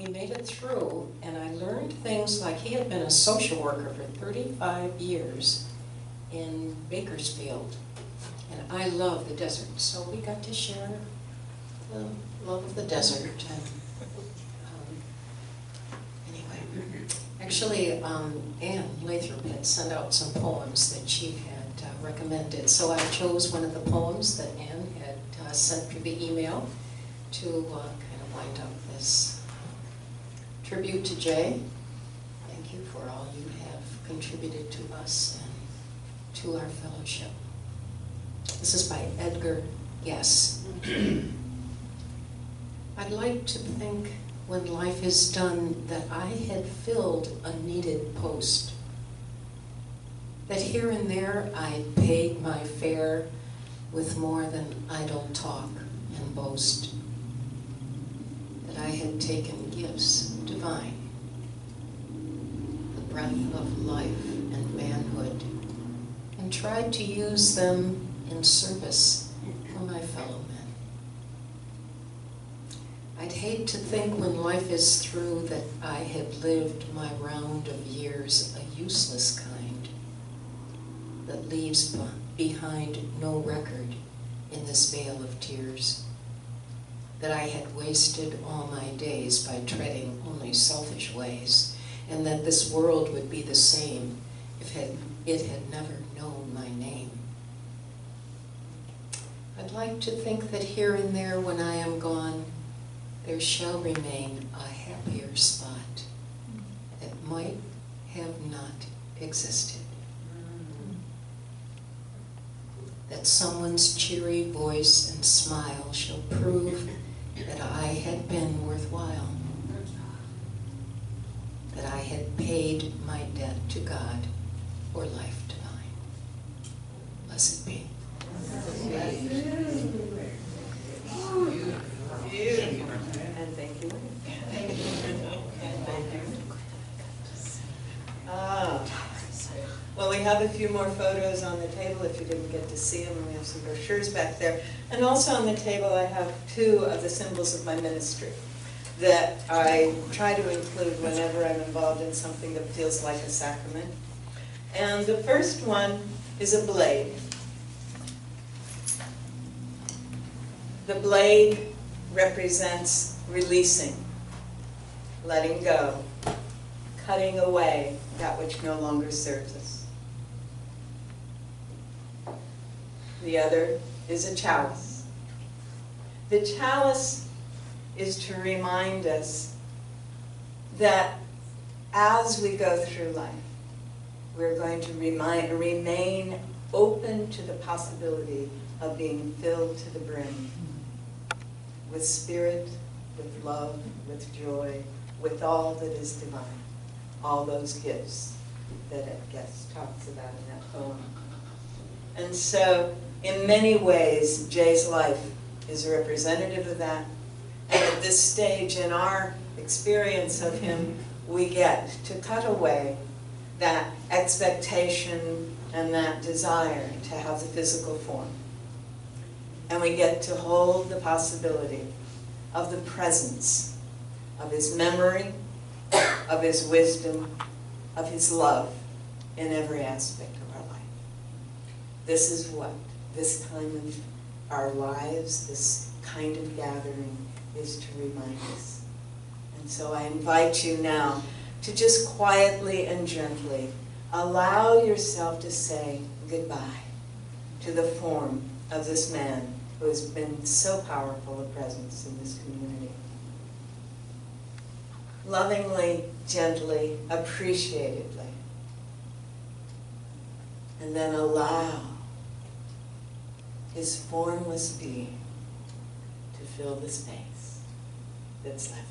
we made it through, and I learned things like he had been a social worker for 35 years in Bakersfield, and I love the desert, so we got to share the love of the desert. And anyway, actually, Anne Lathrop had sent out some poems that she had recommended, so I chose one of the poems that Anne had sent through the email to kind of wind up this tribute to Jay. Thank you for all you have contributed to us and to our fellowship. This is by Edgar Guess. I'd like to think when life is done that I had filled a needed post, that here and there I paid my fare with more than idle talk and boast, that I had taken gifts divine, the breath of life and manhood, and tried to use them in service for my fellow men. I'd hate to think when life is through that I had lived my round of years a useless kind that leaves behind no record in this vale of tears, that I had wasted all my days by treading only selfish ways, and that this world would be the same if it had never known my name. I'd like to think that here and there when I am gone, there shall remain a happier spot that might have not existed. That someone's cheery voice and smile shall prove that I had been worthwhile, that I had paid my debt to God or life divine. Blessed be. And thank you. Well, we have a few more photos on the table if you didn't get to see them, and we have some brochures back there. And also on the table I have two of the symbols of my ministry that I try to include whenever I'm involved in something that feels like a sacrament. And the first one is a blade. The blade represents releasing, letting go, cutting away that which no longer serves us. The other is a chalice. The chalice is to remind us that as we go through life, we're going to remain open to the possibility of being filled to the brim with spirit, with love, with joy, with all that is divine, all those gifts that Guess talks about in that poem. And so, in many ways, Jay's life is a representative of that. And at this stage in our experience of him, we get to cut away that expectation and that desire to have the physical form. And we get to hold the possibility of the presence of his memory, of his wisdom, of his love in every aspect of our life. This is what this kind of our lives, this kind of gathering is to remind us. And so I invite you now to just quietly and gently allow yourself to say goodbye to the form of this man who has been so powerful a presence in this community. Lovingly, gently, appreciatively. And then allow his formless being to fill the space that's left.